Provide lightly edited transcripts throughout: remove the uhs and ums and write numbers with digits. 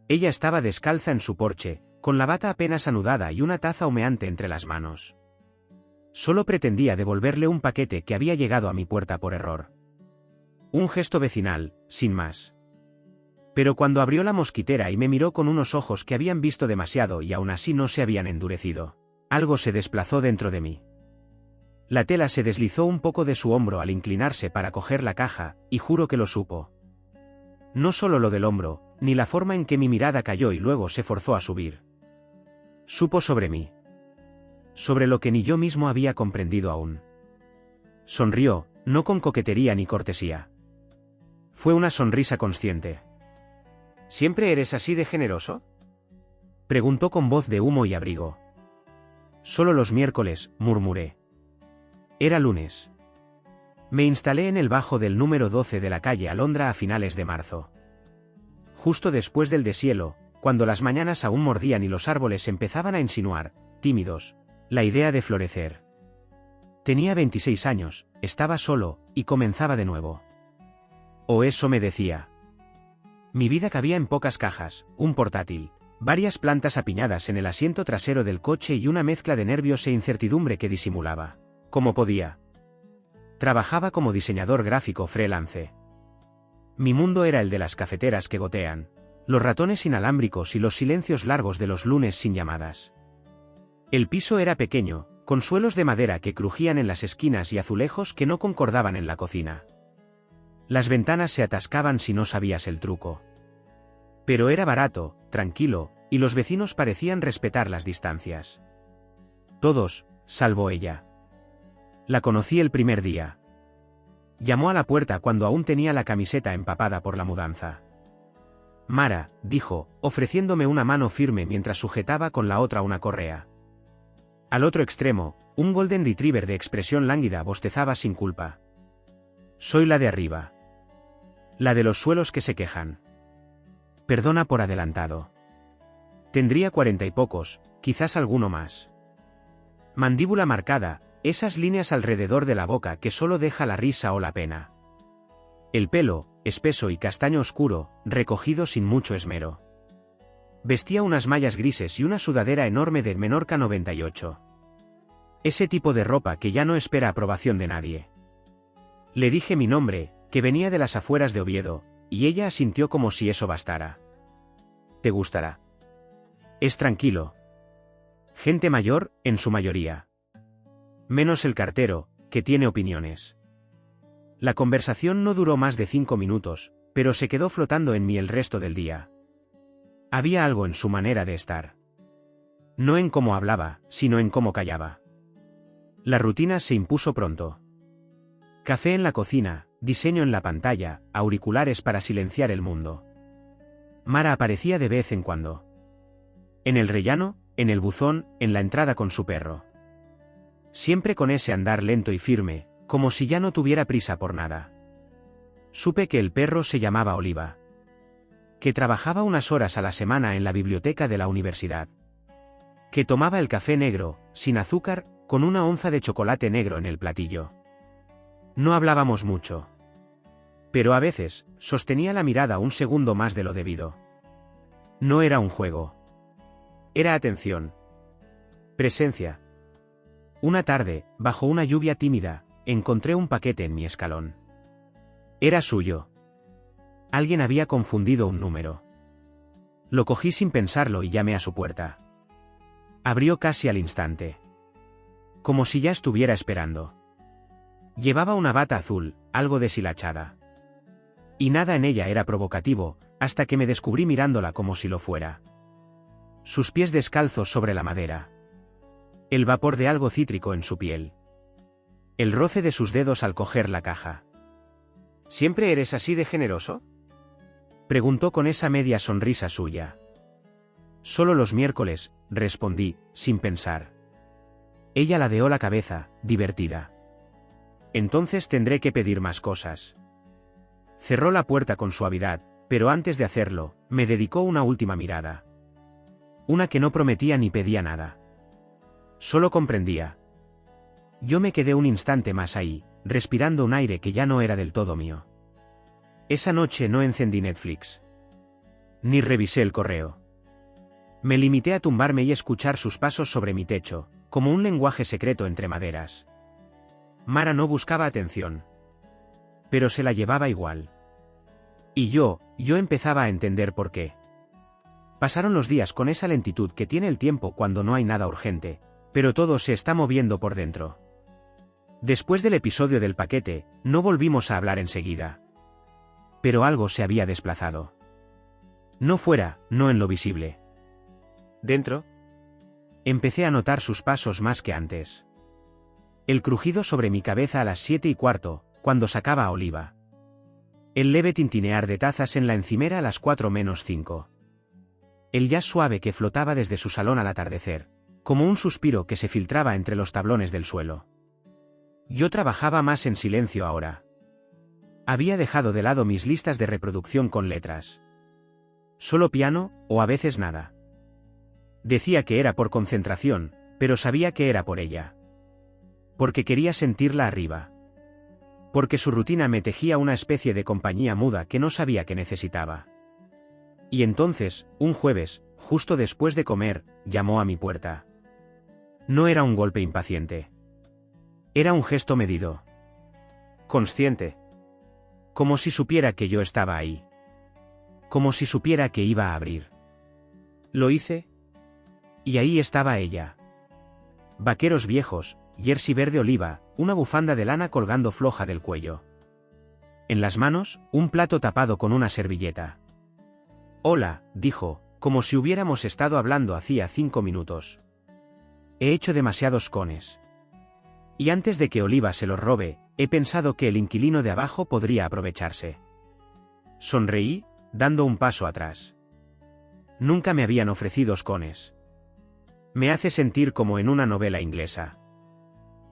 Ella estaba descalza en su porche, con la bata apenas anudada y una taza humeante entre las manos. Solo pretendía devolverle un paquete que había llegado a mi puerta por error. Un gesto vecinal, sin más. Pero cuando abrió la mosquitera y me miró con unos ojos que habían visto demasiado y aún así no se habían endurecido, algo se desplazó dentro de mí. La tela se deslizó un poco de su hombro al inclinarse para coger la caja, y juro que lo supo. No solo lo del hombro, ni la forma en que mi mirada cayó y luego se forzó a subir. Supo sobre mí. Sobre lo que ni yo mismo había comprendido aún. Sonrió, no con coquetería ni cortesía. Fue una sonrisa consciente. ¿Siempre eres así de generoso?, preguntó con voz de humo y abrigo. Solo los miércoles, murmuré. Era lunes. Me instalé en el bajo del número 12 de la calle Alondra a finales de marzo. Justo después del deshielo, cuando las mañanas aún mordían y los árboles empezaban a insinuar, tímidos, la idea de florecer. Tenía 26 años, estaba solo, y comenzaba de nuevo. O eso me decía. Mi vida cabía en pocas cajas, un portátil, varias plantas apiñadas en el asiento trasero del coche y una mezcla de nervios e incertidumbre que disimulaba, como podía. Trabajaba como diseñador gráfico freelance. Mi mundo era el de las cafeteras que gotean, los ratones inalámbricos y los silencios largos de los lunes sin llamadas. El piso era pequeño, con suelos de madera que crujían en las esquinas y azulejos que no concordaban en la cocina. Las ventanas se atascaban si no sabías el truco. Pero era barato, tranquilo, y los vecinos parecían respetar las distancias. Todos, salvo ella. La conocí el primer día. Llamó a la puerta cuando aún tenía la camiseta empapada por la mudanza. Mara, dijo, ofreciéndome una mano firme mientras sujetaba con la otra una correa. Al otro extremo, un golden retriever de expresión lánguida bostezaba sin culpa. Soy la de arriba. La de los suelos que se quejan. Perdona por adelantado. Tendría 40 y pocos, quizás alguno más. Mandíbula marcada, esas líneas alrededor de la boca que solo deja la risa o la pena. El pelo, espeso y castaño oscuro, recogido sin mucho esmero. Vestía unas mallas grises y una sudadera enorme de Menorca 98. Ese tipo de ropa que ya no espera aprobación de nadie. Le dije mi nombre, que venía de las afueras de Oviedo, y ella asintió como si eso bastara. ¿Te gustará? Es tranquilo. Gente mayor, en su mayoría. Menos el cartero, que tiene opiniones. La conversación no duró más de 5 minutos, pero se quedó flotando en mí el resto del día. Había algo en su manera de estar. No en cómo hablaba, sino en cómo callaba. La rutina se impuso pronto. Café en la cocina, diseño en la pantalla, auriculares para silenciar el mundo. Mara aparecía de vez en cuando. En el rellano, en el buzón, en la entrada con su perro. Siempre con ese andar lento y firme, como si ya no tuviera prisa por nada. Supe que el perro se llamaba Oliva. Que trabajaba unas horas a la semana en la biblioteca de la universidad. Que tomaba el café negro, sin azúcar, con una onza de chocolate negro en el platillo. No hablábamos mucho. Pero a veces, sostenía la mirada un segundo más de lo debido. No era un juego. Era atención. Presencia. Una tarde, bajo una lluvia tímida, encontré un paquete en mi escalón. Era suyo. Alguien había confundido un número. Lo cogí sin pensarlo y llamé a su puerta. Abrió casi al instante. Como si ya estuviera esperando. Llevaba una bata azul, algo deshilachada. Y nada en ella era provocativo, hasta que me descubrí mirándola como si lo fuera. Sus pies descalzos sobre la madera. El vapor de algo cítrico en su piel. El roce de sus dedos al coger la caja. ¿Siempre eres así de generoso?, preguntó con esa media sonrisa suya. Solo los miércoles, respondí, sin pensar. Ella ladeó la cabeza, divertida. Entonces tendré que pedir más cosas. Cerró la puerta con suavidad, pero antes de hacerlo, me dedicó una última mirada. Una que no prometía ni pedía nada. Solo comprendía. Yo me quedé un instante más ahí, respirando un aire que ya no era del todo mío. Esa noche no encendí Netflix. Ni revisé el correo. Me limité a tumbarme y escuchar sus pasos sobre mi techo, como un lenguaje secreto entre maderas. Mara no buscaba atención. Pero se la llevaba igual. Y yo empezaba a entender por qué. Pasaron los días con esa lentitud que tiene el tiempo cuando no hay nada urgente, pero todo se está moviendo por dentro. Después del episodio del paquete, no volvimos a hablar enseguida. Pero algo se había desplazado. No fuera, no en lo visible. ¿Dentro? Empecé a notar sus pasos más que antes. El crujido sobre mi cabeza a las 7:15, cuando sacaba a Oliva. El leve tintinear de tazas en la encimera a las 4:05. El jazz suave que flotaba desde su salón al atardecer, como un suspiro que se filtraba entre los tablones del suelo. Yo trabajaba más en silencio ahora. Había dejado de lado mis listas de reproducción con letras. Solo piano, o a veces nada. Decía que era por concentración, pero sabía que era por ella. Porque quería sentirla arriba. Porque su rutina me tejía una especie de compañía muda que no sabía que necesitaba. Y entonces, un jueves, justo después de comer, llamó a mi puerta. No era un golpe impaciente. Era un gesto medido. Consciente. Como si supiera que yo estaba ahí. Como si supiera que iba a abrir. Lo hice. Y ahí estaba ella. Vaqueros viejos, jersey verde oliva, una bufanda de lana colgando floja del cuello. En las manos, un plato tapado con una servilleta. Hola, dijo, como si hubiéramos estado hablando hacía 5 minutos. He hecho demasiados cones. Y antes de que Oliva se los robe, he pensado que el inquilino de abajo podría aprovecharse. Sonreí, dando un paso atrás. Nunca me habían ofrecido cones. Me hace sentir como en una novela inglesa.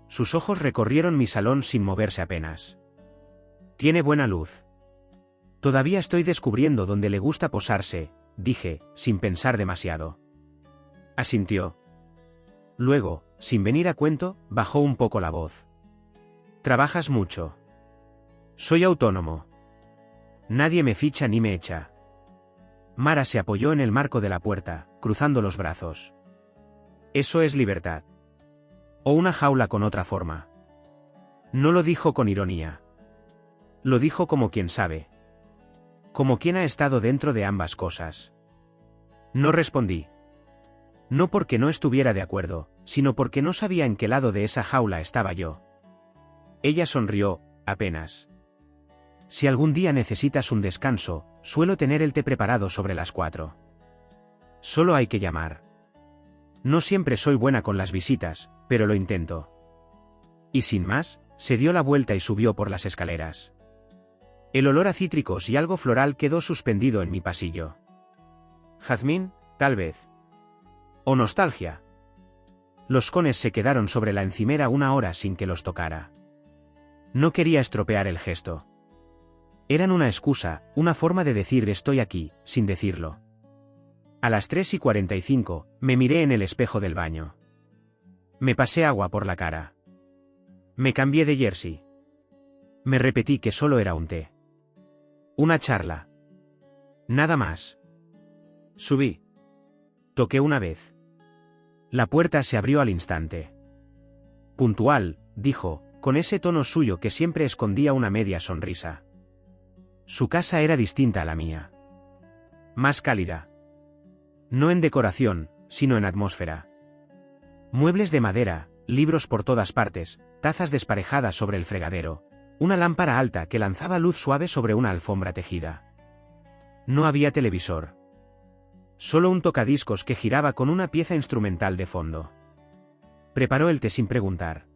Sus ojos recorrieron mi salón sin moverse apenas. Tiene buena luz. Todavía estoy descubriendo dónde le gusta posarse, dije, sin pensar demasiado. Asintió. Luego, sin venir a cuento, bajó un poco la voz. ¿Trabajas mucho? Soy autónomo. Nadie me ficha ni me echa. Mara se apoyó en el marco de la puerta, cruzando los brazos. Eso es libertad. O una jaula con otra forma. No lo dijo con ironía. Lo dijo como quien sabe. Como quien ha estado dentro de ambas cosas. No respondí. No porque no estuviera de acuerdo, sino porque no sabía en qué lado de esa jaula estaba yo. Ella sonrió, apenas. Si algún día necesitas un descanso, suelo tener el té preparado sobre las 4. Solo hay que llamar. No siempre soy buena con las visitas, pero lo intento. Y sin más, se dio la vuelta y subió por las escaleras. El olor a cítricos y algo floral quedó suspendido en mi pasillo. Jazmín, tal vez. O nostalgia. Los cones se quedaron sobre la encimera una hora sin que los tocara. No quería estropear el gesto. Eran una excusa, una forma de decir estoy aquí, sin decirlo. A las 3:45, me miré en el espejo del baño. Me pasé agua por la cara. Me cambié de jersey. Me repetí que solo era un té. Una charla. Nada más. Subí. Toqué una vez. La puerta se abrió al instante. Puntual, dijo, con ese tono suyo que siempre escondía una media sonrisa. Su casa era distinta a la mía. Más cálida. No en decoración, sino en atmósfera. Muebles de madera, libros por todas partes, tazas desparejadas sobre el fregadero, una lámpara alta que lanzaba luz suave sobre una alfombra tejida. No había televisor. Solo un tocadiscos que giraba con una pieza instrumental de fondo. Preparó el té sin preguntar.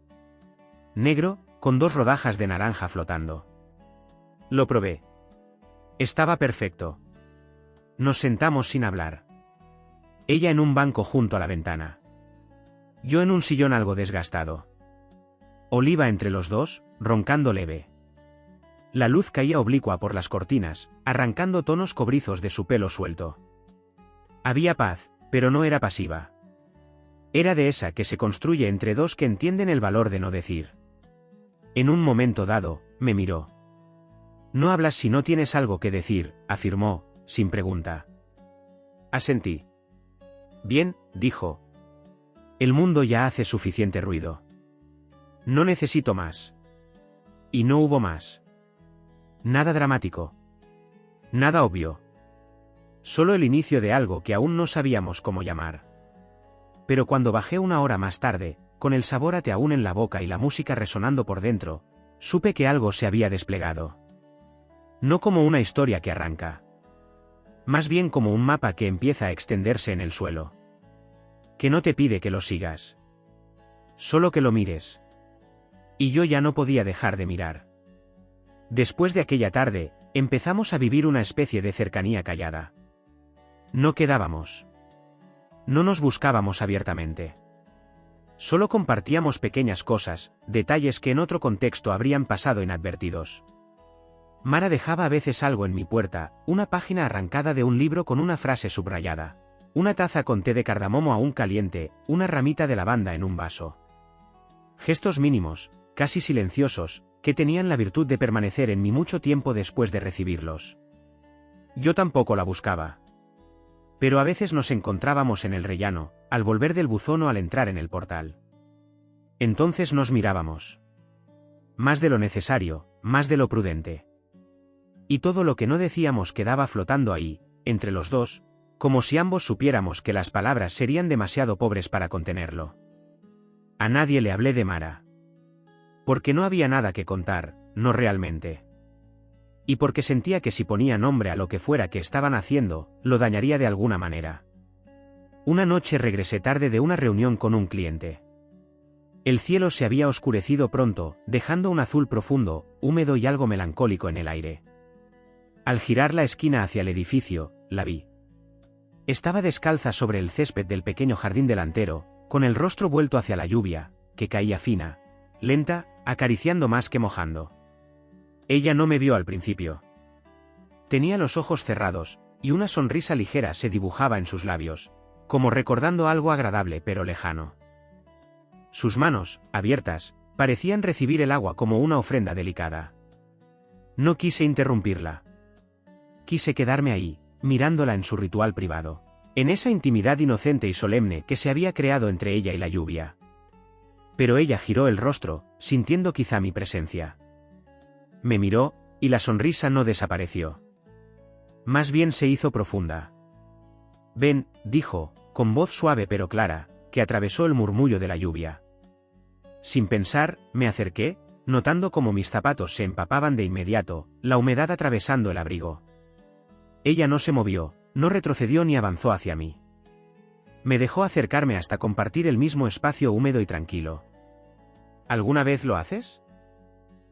Negro, con 2 rodajas de naranja flotando. Lo probé. Estaba perfecto. Nos sentamos sin hablar. Ella en un banco junto a la ventana. Yo en un sillón algo desgastado. Oliva entre los dos, roncando leve. La luz caía oblicua por las cortinas, arrancando tonos cobrizos de su pelo suelto. Había paz, pero no era pasiva. Era de esa que se construye entre dos que entienden el valor de no decir. En un momento dado, me miró. No hablas si no tienes algo que decir, afirmó, sin pregunta. Asentí. Bien, dijo. El mundo ya hace suficiente ruido. No necesito más. Y no hubo más. Nada dramático. Nada obvio. Solo el inicio de algo que aún no sabíamos cómo llamar. Pero cuando bajé una hora más tarde, con el sabor a té aún en la boca y la música resonando por dentro, supe que algo se había desplegado. No como una historia que arranca. Más bien como un mapa que empieza a extenderse en el suelo. Que no te pide que lo sigas. Solo que lo mires. Y yo ya no podía dejar de mirar. Después de aquella tarde, empezamos a vivir una especie de cercanía callada. No quedábamos. No nos buscábamos abiertamente. Solo compartíamos pequeñas cosas, detalles que en otro contexto habrían pasado inadvertidos. Mara dejaba a veces algo en mi puerta, una página arrancada de un libro con una frase subrayada, una taza con té de cardamomo aún caliente, una ramita de lavanda en un vaso. Gestos mínimos, casi silenciosos, que tenían la virtud de permanecer en mí mucho tiempo después de recibirlos. Yo tampoco la buscaba. Pero a veces nos encontrábamos en el rellano, al volver del buzón o al entrar en el portal. Entonces nos mirábamos. Más de lo necesario, más de lo prudente. Y todo lo que no decíamos quedaba flotando ahí, entre los dos, como si ambos supiéramos que las palabras serían demasiado pobres para contenerlo. A nadie le hablé de Mara. Porque no había nada que contar, no realmente. Y porque sentía que si ponía nombre a lo que fuera que estaban haciendo, lo dañaría de alguna manera. Una noche regresé tarde de una reunión con un cliente. El cielo se había oscurecido pronto, dejando un azul profundo, húmedo y algo melancólico en el aire. Al girar la esquina hacia el edificio, la vi. Estaba descalza sobre el césped del pequeño jardín delantero, con el rostro vuelto hacia la lluvia, que caía fina, lenta, acariciando más que mojando. Ella no me vio al principio. Tenía los ojos cerrados, y una sonrisa ligera se dibujaba en sus labios, como recordando algo agradable pero lejano. Sus manos, abiertas, parecían recibir el agua como una ofrenda delicada. No quise interrumpirla. Quise quedarme ahí, mirándola en su ritual privado, en esa intimidad inocente y solemne que se había creado entre ella y la lluvia. Pero ella giró el rostro, sintiendo quizá mi presencia. Me miró, y la sonrisa no desapareció. Más bien se hizo profunda. Ven, dijo, con voz suave pero clara, que atravesó el murmullo de la lluvia. Sin pensar, me acerqué, notando cómo mis zapatos se empapaban de inmediato, la humedad atravesando el abrigo. Ella no se movió, no retrocedió ni avanzó hacia mí. Me dejó acercarme hasta compartir el mismo espacio húmedo y tranquilo. ¿Alguna vez lo haces?,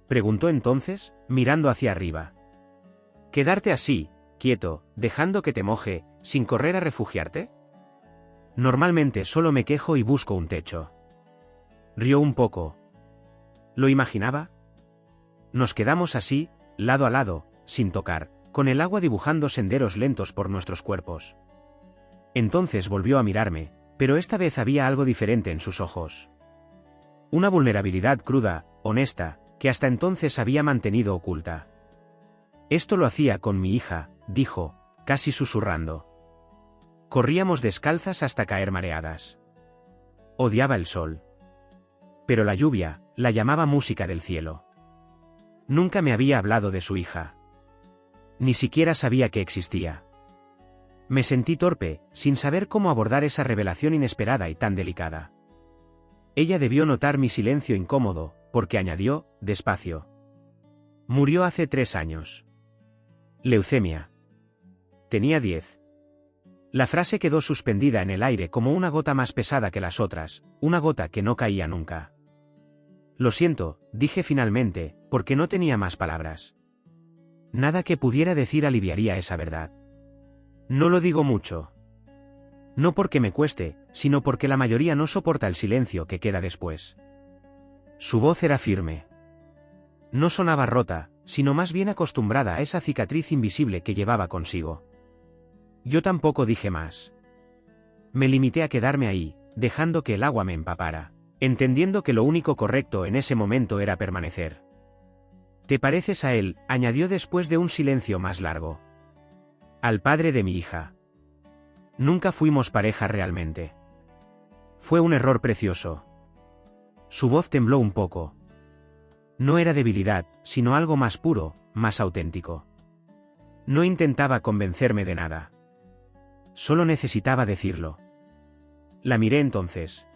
preguntó entonces, mirando hacia arriba. ¿Quedarte así, quieto, dejando que te moje, sin correr a refugiarte? Normalmente solo me quejo y busco un techo. Rió un poco. ¿Lo imaginaba? Nos quedamos así, lado a lado, sin tocar, con el agua dibujando senderos lentos por nuestros cuerpos. Entonces volvió a mirarme, pero esta vez había algo diferente en sus ojos. Una vulnerabilidad cruda, honesta, que hasta entonces había mantenido oculta. Esto lo hacía con mi hija, dijo, casi susurrando. Corríamos descalzas hasta caer mareadas. Odiaba el sol. Pero la lluvia, la llamaba música del cielo. Nunca me había hablado de su hija. Ni siquiera sabía que existía. Me sentí torpe, sin saber cómo abordar esa revelación inesperada y tan delicada. Ella debió notar mi silencio incómodo, porque añadió, despacio. Murió hace 3 años. Leucemia. Tenía 10. La frase quedó suspendida en el aire como una gota más pesada que las otras, una gota que no caía nunca. Lo siento, dije finalmente, porque no tenía más palabras. Nada que pudiera decir aliviaría esa verdad. No lo digo mucho. No porque me cueste, sino porque la mayoría no soporta el silencio que queda después. Su voz era firme. No sonaba rota, sino más bien acostumbrada a esa cicatriz invisible que llevaba consigo. Yo tampoco dije más. Me limité a quedarme ahí, dejando que el agua me empapara, entendiendo que lo único correcto en ese momento era permanecer. «¿Te pareces a él?», añadió después de un silencio más largo. «Al padre de mi hija». Nunca fuimos pareja realmente. Fue un error precioso. Su voz tembló un poco. No era debilidad, sino algo más puro, más auténtico. No intentaba convencerme de nada. Solo necesitaba decirlo. La miré entonces.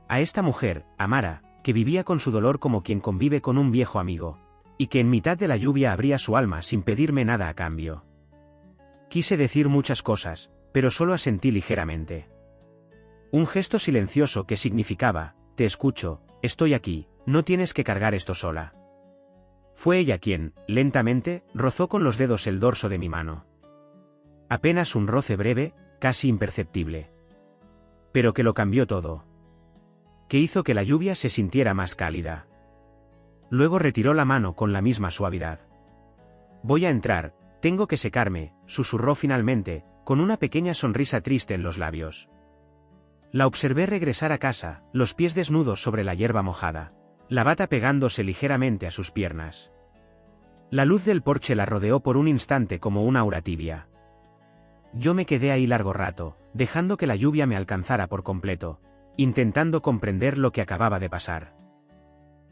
A esta mujer, a Mara, que vivía con su dolor como quien convive con un viejo amigo, y que en mitad de la lluvia abría su alma sin pedirme nada a cambio. Quise decir muchas cosas, pero solo asentí ligeramente. Un gesto silencioso que significaba, te escucho, estoy aquí, no tienes que cargar esto sola. Fue ella quien, lentamente, rozó con los dedos el dorso de mi mano. Apenas un roce breve, casi imperceptible. Pero que lo cambió todo. Que hizo que la lluvia se sintiera más cálida. Luego retiró la mano con la misma suavidad. Voy a entrar, tengo que secarme, susurró finalmente, con una pequeña sonrisa triste en los labios. La observé regresar a casa, los pies desnudos sobre la hierba mojada, la bata pegándose ligeramente a sus piernas. La luz del porche la rodeó por un instante como una aura tibia. Yo me quedé ahí largo rato, dejando que la lluvia me alcanzara por completo, intentando comprender lo que acababa de pasar.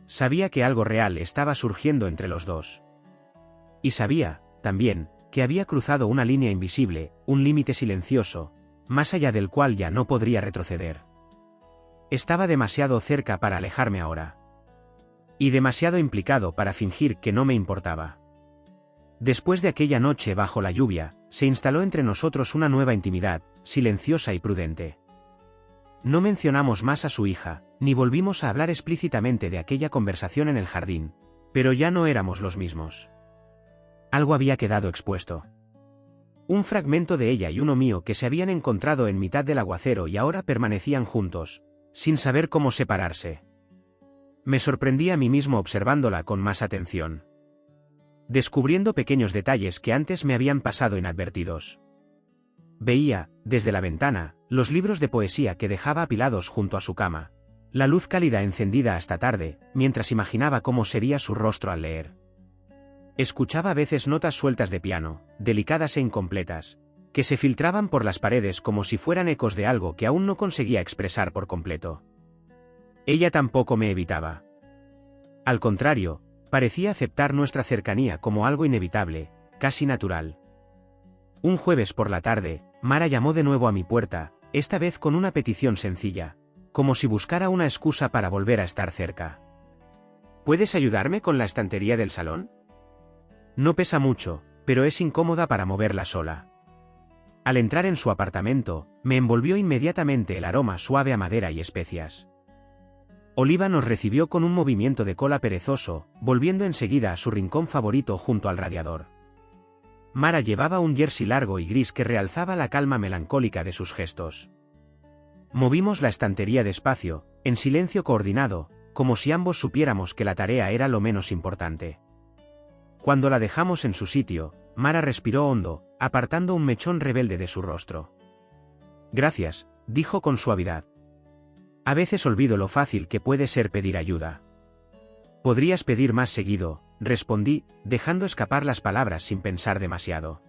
Sabía que algo real estaba surgiendo entre los dos. Y sabía, también, que había cruzado una línea invisible, un límite silencioso, más allá del cual ya no podría retroceder. Estaba demasiado cerca para alejarme ahora. Y demasiado implicado para fingir que no me importaba. Después de aquella noche bajo la lluvia, se instaló entre nosotros una nueva intimidad, silenciosa y prudente. No mencionamos más a su hija, ni volvimos a hablar explícitamente de aquella conversación en el jardín, pero ya no éramos los mismos. Algo había quedado expuesto. Un fragmento de ella y uno mío que se habían encontrado en mitad del aguacero y ahora permanecían juntos, sin saber cómo separarse. Me sorprendí a mí mismo observándola con más atención. Descubriendo pequeños detalles que antes me habían pasado inadvertidos. Veía, desde la ventana, los libros de poesía que dejaba apilados junto a su cama, la luz cálida encendida hasta tarde, mientras imaginaba cómo sería su rostro al leer. Escuchaba a veces notas sueltas de piano, delicadas e incompletas, que se filtraban por las paredes como si fueran ecos de algo que aún no conseguía expresar por completo. Ella tampoco me evitaba. Al contrario, parecía aceptar nuestra cercanía como algo inevitable, casi natural. Un jueves por la tarde, Mara llamó de nuevo a mi puerta, esta vez con una petición sencilla, como si buscara una excusa para volver a estar cerca. ¿Puedes ayudarme con la estantería del salón? No pesa mucho, pero es incómoda para moverla sola. Al entrar en su apartamento, me envolvió inmediatamente el aroma suave a madera y especias. Oliva nos recibió con un movimiento de cola perezoso, volviendo enseguida a su rincón favorito junto al radiador. Mara llevaba un jersey largo y gris que realzaba la calma melancólica de sus gestos. Movimos la estantería despacio, en silencio coordinado, como si ambos supiéramos que la tarea era lo menos importante. Cuando la dejamos en su sitio, Mara respiró hondo, apartando un mechón rebelde de su rostro. Gracias, dijo con suavidad. A veces olvido lo fácil que puede ser pedir ayuda. Podrías pedir más seguido, respondí, dejando escapar las palabras sin pensar demasiado.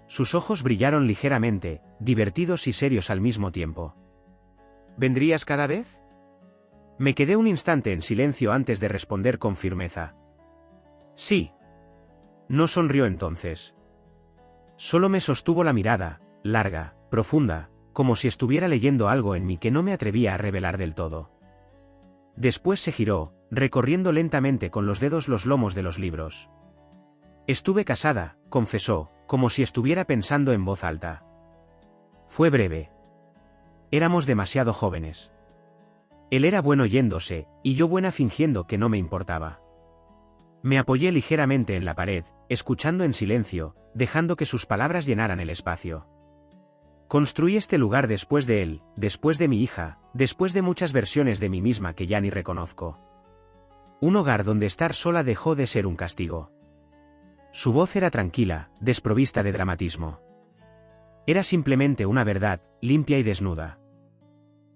Sus ojos brillaron ligeramente, divertidos y serios al mismo tiempo. ¿Vendrías cada vez? Me quedé un instante en silencio antes de responder con firmeza. Sí. No sonrió entonces. Solo me sostuvo la mirada, larga, profunda, como si estuviera leyendo algo en mí que no me atrevía a revelar del todo. Después se giró, recorriendo lentamente con los dedos los lomos de los libros. Estuve casada, confesó, como si estuviera pensando en voz alta. Fue breve. Éramos demasiado jóvenes. Él era bueno yéndose, y yo buena fingiendo que no me importaba. Me apoyé ligeramente en la pared, escuchando en silencio, dejando que sus palabras llenaran el espacio. Construí este lugar después de él, después de mi hija, después de muchas versiones de mí misma que ya ni reconozco. Un hogar donde estar sola dejó de ser un castigo. Su voz era tranquila, desprovista de dramatismo. Era simplemente una verdad, limpia y desnuda.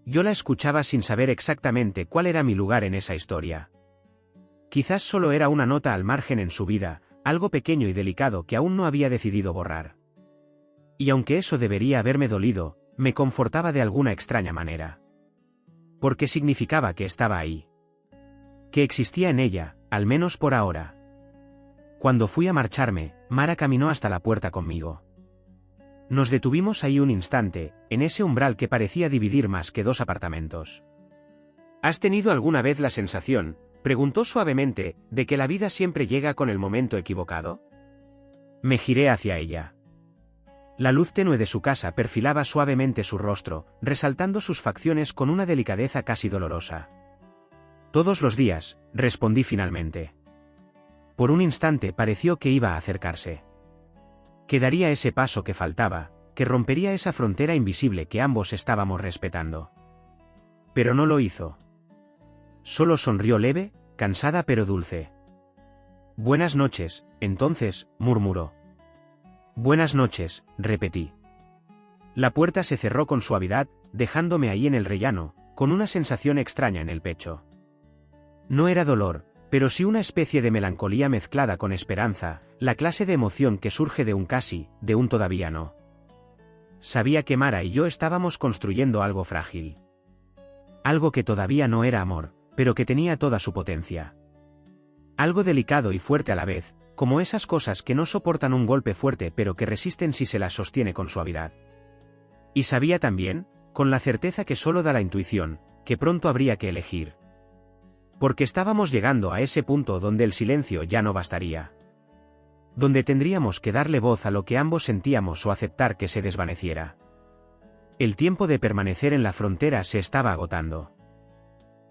Yo la escuchaba sin saber exactamente cuál era mi lugar en esa historia. Quizás solo era una nota al margen en su vida, algo pequeño y delicado que aún no había decidido borrar. Y aunque eso debería haberme dolido, me confortaba de alguna extraña manera. Porque significaba que estaba ahí. Que existía en ella, al menos por ahora. Cuando fui a marcharme, Mara caminó hasta la puerta conmigo. Nos detuvimos ahí un instante, en ese umbral que parecía dividir más que dos apartamentos. ¿Has tenido alguna vez la sensación, preguntó suavemente, de que la vida siempre llega con el momento equivocado? Me giré hacia ella. La luz tenue de su casa perfilaba suavemente su rostro, resaltando sus facciones con una delicadeza casi dolorosa. Todos los días, respondí finalmente. Por un instante pareció que iba a acercarse. Que daría ese paso que faltaba, que rompería esa frontera invisible que ambos estábamos respetando. Pero no lo hizo. Solo sonrió leve, cansada pero dulce. Buenas noches, entonces, murmuró. Buenas noches, repetí. La puerta se cerró con suavidad, dejándome ahí en el rellano, con una sensación extraña en el pecho. No era dolor, pero sí una especie de melancolía mezclada con esperanza, la clase de emoción que surge de un casi, de un todavía no. Sabía que Mara y yo estábamos construyendo algo frágil. Algo que todavía no era amor, pero que tenía toda su potencia. Algo delicado y fuerte a la vez, como esas cosas que no soportan un golpe fuerte pero que resisten si se las sostiene con suavidad. Y sabía también, con la certeza que solo da la intuición, que pronto habría que elegir. Porque estábamos llegando a ese punto donde el silencio ya no bastaría. Donde tendríamos que darle voz a lo que ambos sentíamos o aceptar que se desvaneciera. El tiempo de permanecer en la frontera se estaba agotando.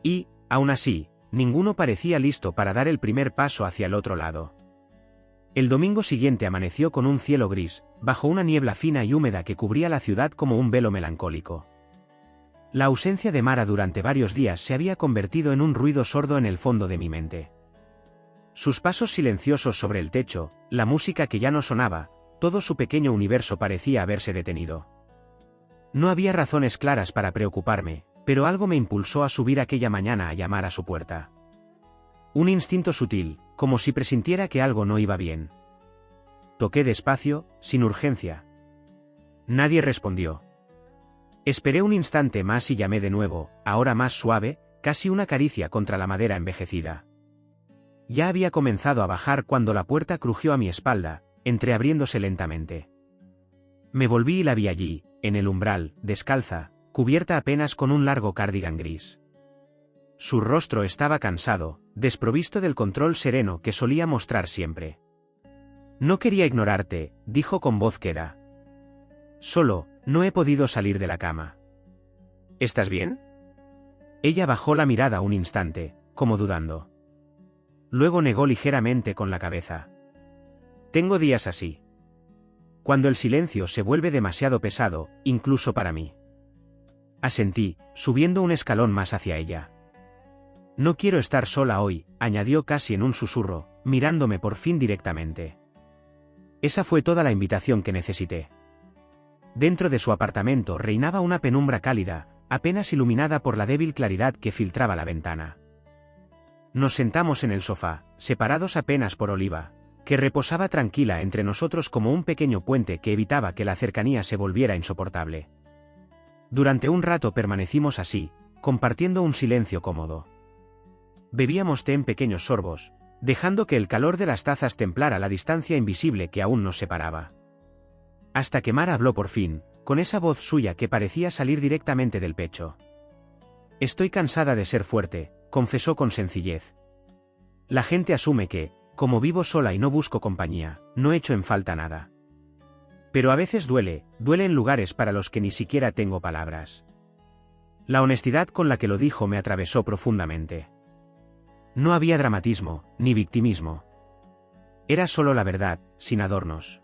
Y, aún así, ninguno parecía listo para dar el primer paso hacia el otro lado. El domingo siguiente amaneció con un cielo gris, bajo una niebla fina y húmeda que cubría la ciudad como un velo melancólico. La ausencia de Mara durante varios días se había convertido en un ruido sordo en el fondo de mi mente. Sus pasos silenciosos sobre el techo, la música que ya no sonaba, todo su pequeño universo parecía haberse detenido. No había razones claras para preocuparme, pero algo me impulsó a subir aquella mañana a llamar a su puerta. Un instinto sutil, como si presintiera que algo no iba bien. Toqué despacio, sin urgencia. Nadie respondió. Esperé un instante más y llamé de nuevo, ahora más suave, casi una caricia contra la madera envejecida. Ya había comenzado a bajar cuando la puerta crujió a mi espalda, entreabriéndose lentamente. Me volví y la vi allí, en el umbral, descalza, cubierta apenas con un largo cardigan gris. Su rostro estaba cansado, desprovisto del control sereno que solía mostrar siempre. No quería ignorarte, dijo con voz queda. Solo, no he podido salir de la cama. ¿Estás bien? Ella bajó la mirada un instante, como dudando. Luego negó ligeramente con la cabeza. Tengo días así. Cuando el silencio se vuelve demasiado pesado, incluso para mí. Asentí, subiendo un escalón más hacia ella. No quiero estar sola hoy, añadió casi en un susurro, mirándome por fin directamente. Esa fue toda la invitación que necesité. Dentro de su apartamento reinaba una penumbra cálida, apenas iluminada por la débil claridad que filtraba la ventana. Nos sentamos en el sofá, separados apenas por Oliva, que reposaba tranquila entre nosotros como un pequeño puente que evitaba que la cercanía se volviera insoportable. Durante un rato permanecimos así, compartiendo un silencio cómodo. Bebíamos té en pequeños sorbos, dejando que el calor de las tazas templara la distancia invisible que aún nos separaba. Hasta que Mara habló por fin, con esa voz suya que parecía salir directamente del pecho. Estoy cansada de ser fuerte, confesó con sencillez. La gente asume que, como vivo sola y no busco compañía, no echo en falta nada. Pero a veces duele en lugares para los que ni siquiera tengo palabras. La honestidad con la que lo dijo me atravesó profundamente. No había dramatismo, ni victimismo. Era solo la verdad, sin adornos.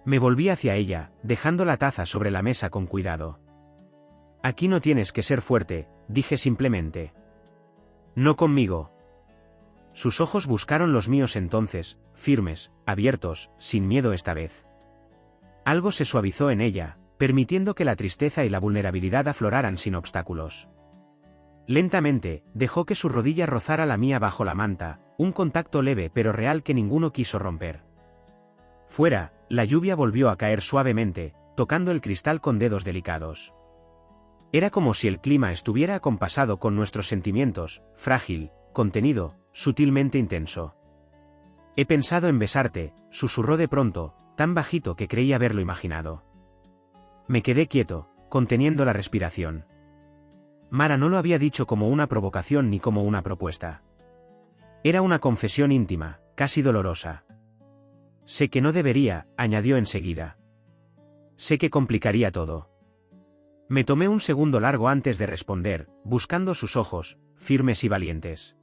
Me volví hacia ella, dejando la taza sobre la mesa con cuidado. Aquí no tienes que ser fuerte, dije simplemente. No conmigo. Sus ojos buscaron los míos entonces, firmes, abiertos, sin miedo esta vez. Algo se suavizó en ella, permitiendo que la tristeza y la vulnerabilidad afloraran sin obstáculos. Lentamente, dejó que su rodilla rozara la mía bajo la manta, un contacto leve pero real que ninguno quiso romper. Fuera, La lluvia volvió a caer suavemente, tocando el cristal con dedos delicados. Era como si el clima estuviera acompasado con nuestros sentimientos, frágil, contenido, sutilmente intenso. He pensado en besarte, susurró de pronto, tan bajito que creí haberlo imaginado. Me quedé quieto, conteniendo la respiración. Mara no lo había dicho como una provocación ni como una propuesta. Era una confesión íntima, casi dolorosa. Sé que no debería, añadió enseguida. Sé que complicaría todo. Me tomé un segundo largo antes de responder, buscando sus ojos, firmes y valientes.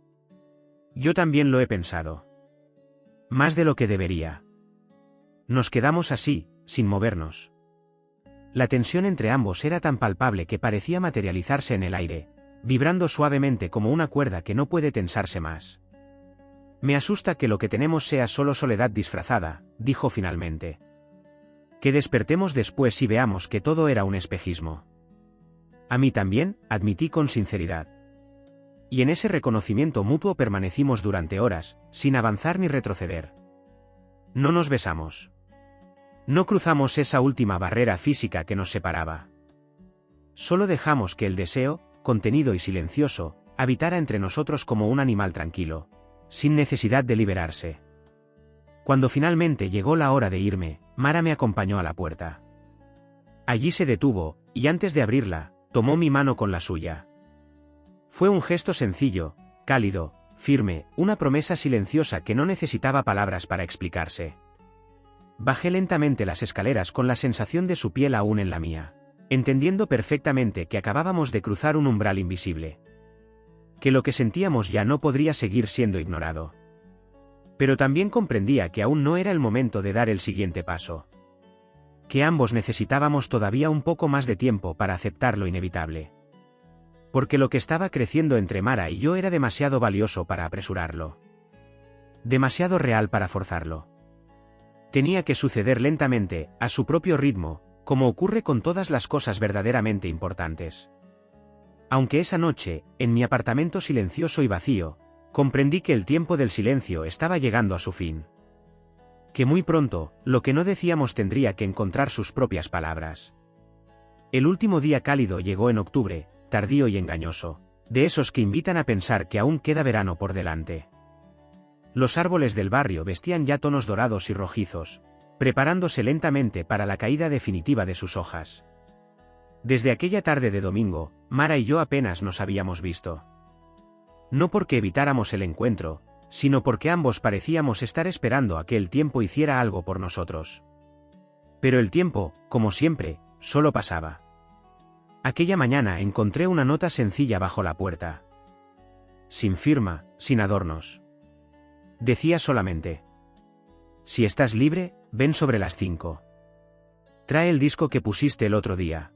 Yo también lo he pensado. Más de lo que debería. Nos quedamos así, sin movernos. La tensión entre ambos era tan palpable que parecía materializarse en el aire, vibrando suavemente como una cuerda que no puede tensarse más. Me asusta que lo que tenemos sea solo soledad disfrazada, dijo finalmente. Que despertemos después y veamos que todo era un espejismo. A mí también, admití con sinceridad. Y en ese reconocimiento mutuo permanecimos durante horas, sin avanzar ni retroceder. No nos besamos. No cruzamos esa última barrera física que nos separaba. Solo dejamos que el deseo, contenido y silencioso, habitara entre nosotros como un animal tranquilo, sin necesidad de liberarse. Cuando finalmente llegó la hora de irme, Mara me acompañó a la puerta. Allí se detuvo, y antes de abrirla, tomó mi mano con la suya. Fue un gesto sencillo, cálido, firme, una promesa silenciosa que no necesitaba palabras para explicarse. Bajé lentamente las escaleras con la sensación de su piel aún en la mía, entendiendo perfectamente que acabábamos de cruzar un umbral invisible. Que lo que sentíamos ya no podría seguir siendo ignorado. Pero también comprendía que aún no era el momento de dar el siguiente paso. Que ambos necesitábamos todavía un poco más de tiempo para aceptar lo inevitable. Porque lo que estaba creciendo entre Mara y yo era demasiado valioso para apresurarlo. Demasiado real para forzarlo. Tenía que suceder lentamente, a su propio ritmo, como ocurre con todas las cosas verdaderamente importantes. Aunque esa noche, en mi apartamento silencioso y vacío, comprendí que el tiempo del silencio estaba llegando a su fin. Que muy pronto, lo que no decíamos tendría que encontrar sus propias palabras. El último día cálido llegó en octubre, tardío y engañoso, de esos que invitan a pensar que aún queda verano por delante. Los árboles del barrio vestían ya tonos dorados y rojizos, preparándose lentamente para la caída definitiva de sus hojas. Desde aquella tarde de domingo, Mara y yo apenas nos habíamos visto. No porque evitáramos el encuentro, sino porque ambos parecíamos estar esperando a que el tiempo hiciera algo por nosotros. Pero el tiempo, como siempre, solo pasaba. Aquella mañana encontré una nota sencilla bajo la puerta. Sin firma, sin adornos. Decía solamente: si estás libre, ven sobre las 5. Trae el disco que pusiste el otro día.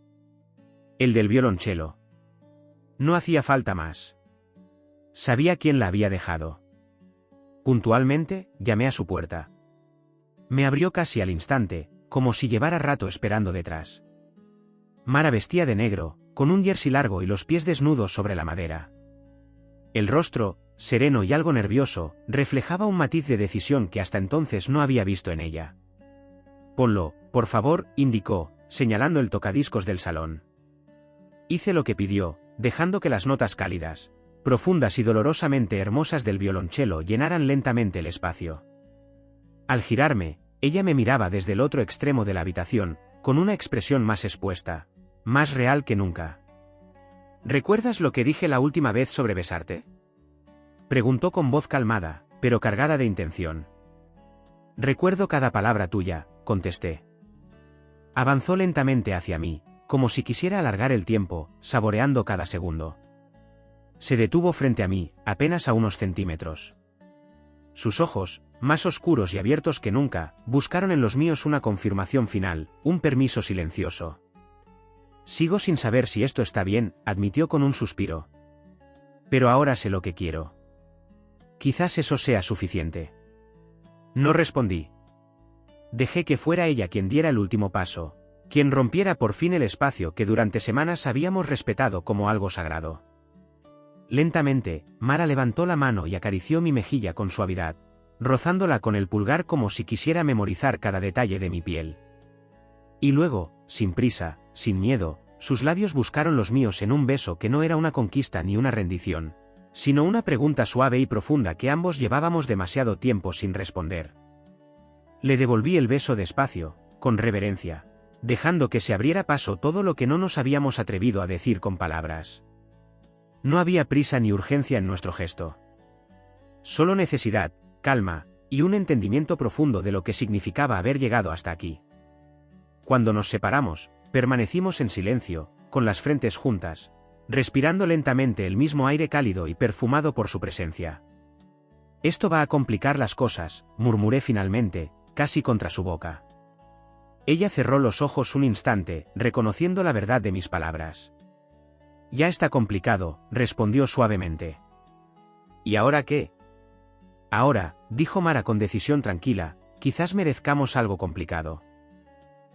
El del violonchelo. No hacía falta más. Sabía quién la había dejado. Puntualmente, llamé a su puerta. Me abrió casi al instante, como si llevara rato esperando detrás. Mara vestía de negro, con un jersey largo y los pies desnudos sobre la madera. El rostro, sereno y algo nervioso, reflejaba un matiz de decisión que hasta entonces no había visto en ella. Ponlo, por favor, indicó, señalando el tocadiscos del salón. Hice lo que pidió, dejando que las notas cálidas, profundas y dolorosamente hermosas del violonchelo llenaran lentamente el espacio. Al girarme, ella me miraba desde el otro extremo de la habitación, con una expresión más expuesta, más real que nunca. ¿Recuerdas lo que dije la última vez sobre besarte?, preguntó con voz calmada, pero cargada de intención. Recuerdo cada palabra tuya, contesté. Avanzó lentamente hacia mí, como si quisiera alargar el tiempo, saboreando cada segundo. Se detuvo frente a mí, apenas a unos centímetros. Sus ojos, más oscuros y abiertos que nunca, buscaron en los míos una confirmación final, un permiso silencioso. Sigo sin saber si esto está bien, admitió con un suspiro. Pero ahora sé lo que quiero. Quizás eso sea suficiente. No respondí. Dejé que fuera ella quien diera el último paso, quien rompiera por fin el espacio que durante semanas habíamos respetado como algo sagrado. Lentamente, Mara levantó la mano y acarició mi mejilla con suavidad, rozándola con el pulgar como si quisiera memorizar cada detalle de mi piel. Y luego, sin prisa, sin miedo, sus labios buscaron los míos en un beso que no era una conquista ni una rendición, sino una pregunta suave y profunda que ambos llevábamos demasiado tiempo sin responder. Le devolví el beso despacio, con reverencia, dejando que se abriera paso todo lo que no nos habíamos atrevido a decir con palabras. No había prisa ni urgencia en nuestro gesto. Solo necesidad, calma, y un entendimiento profundo de lo que significaba haber llegado hasta aquí. Cuando nos separamos, permanecimos en silencio, con las frentes juntas, respirando lentamente el mismo aire cálido y perfumado por su presencia. «Esto va a complicar las cosas», murmuré finalmente, casi contra su boca. Ella cerró los ojos un instante, reconociendo la verdad de mis palabras. «Ya está complicado», respondió suavemente. «¿Y ahora qué?» «Ahora», dijo Mara con decisión tranquila, «quizás merezcamos algo complicado.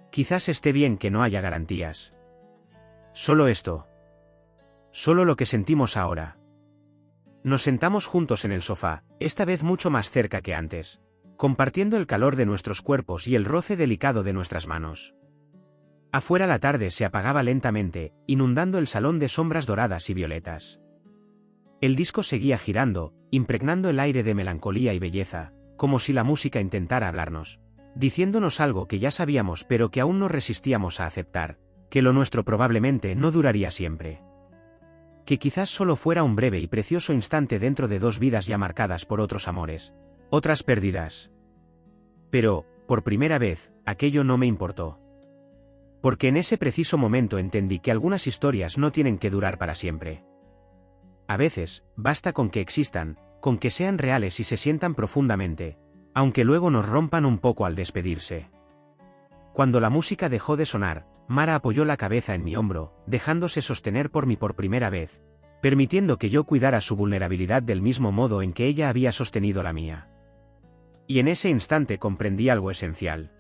Quizás esté bien que no haya garantías. Solo esto. Solo lo que sentimos ahora». Nos sentamos juntos en el sofá, esta vez mucho más cerca que antes, compartiendo el calor de nuestros cuerpos y el roce delicado de nuestras manos. Afuera la tarde se apagaba lentamente, inundando el salón de sombras doradas y violetas. El disco seguía girando, impregnando el aire de melancolía y belleza, como si la música intentara hablarnos, diciéndonos algo que ya sabíamos pero que aún nos resistíamos a aceptar, que lo nuestro probablemente no duraría siempre. Que quizás solo fuera un breve y precioso instante dentro de dos vidas ya marcadas por otros amores, otras pérdidas. Pero, por primera vez, aquello no me importó. Porque en ese preciso momento entendí que algunas historias no tienen que durar para siempre. A veces, basta con que existan, con que sean reales y se sientan profundamente, aunque luego nos rompan un poco al despedirse. Cuando la música dejó de sonar, Mara apoyó la cabeza en mi hombro, dejándose sostener por mí por primera vez, permitiendo que yo cuidara su vulnerabilidad del mismo modo en que ella había sostenido la mía. Y en ese instante comprendí algo esencial.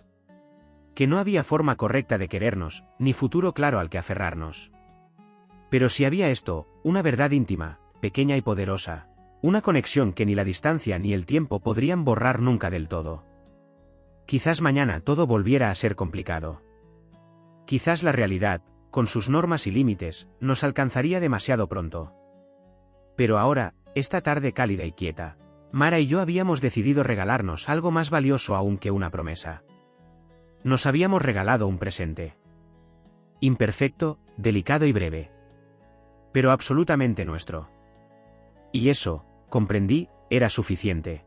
Que no había forma correcta de querernos, ni futuro claro al que aferrarnos. Pero si había esto, una verdad íntima, pequeña y poderosa, una conexión que ni la distancia ni el tiempo podrían borrar nunca del todo. Quizás mañana todo volviera a ser complicado. Quizás la realidad, con sus normas y límites, nos alcanzaría demasiado pronto. Pero ahora, esta tarde cálida y quieta, Mara y yo habíamos decidido regalarnos algo más valioso aún que una promesa. Nos habíamos regalado un presente. Imperfecto, delicado y breve. Pero absolutamente nuestro. Y eso, comprendí, era suficiente.